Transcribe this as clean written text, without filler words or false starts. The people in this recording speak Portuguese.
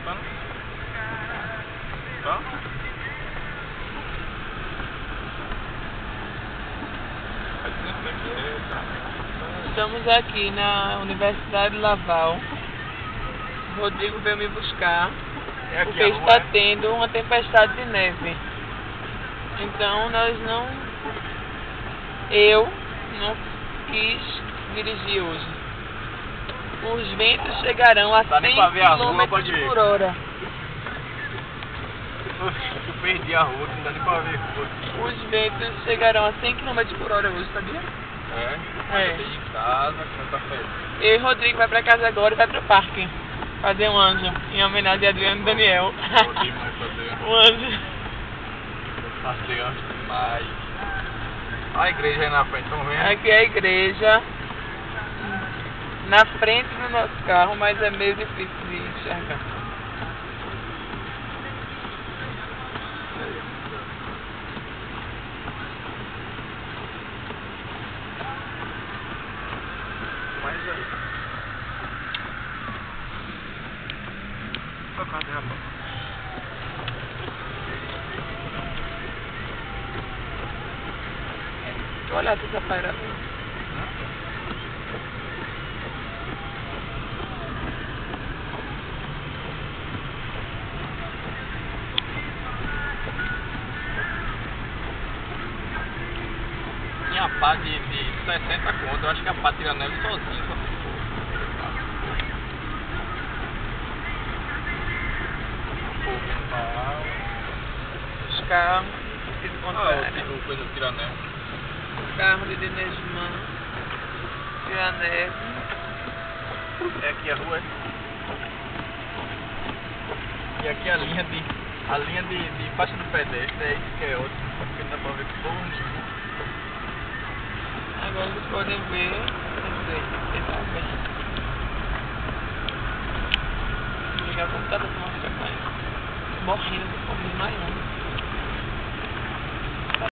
voltando? Tá? Estamos aqui na Universidade Laval. O Rodrigo veio me buscar porque está tendo uma tempestade de neve. Então eu não quis dirigir hoje. Os ventos chegarão a 100 km por hora. Eu perdi a rua, não dá nem pra ver a rua. Os ventos chegarão a 100 km por hora hoje, sabia? É. Eu em casa, com café. Eu e o Rodrigo vai pra casa agora e vai pro parque fazer um anjo, em homenagem a Adriano e Daniel. Um anjo. Passei antes demais. A igreja aí na frente, estão vendo? Aqui é a igreja, na frente do nosso carro, mas é meio difícil de enxergar. Mas aí. Só cadê, rapaz? Olha essa feira. Tinha a pá de 60 conto, eu acho que a pá tira neve sozinho. Os carros se Ah, encontraram. o coisa tira neve. Carro de Dinesman, tira neve. É aqui a rua, é? E aqui a linha de faixa do pedestre, é isso que é ótimo, porque não dá pra ver porra nenhuma. Agora vocês podem ver, vou ligar o computador para mostrar pra eles. Morrendo de fome, desmaiando.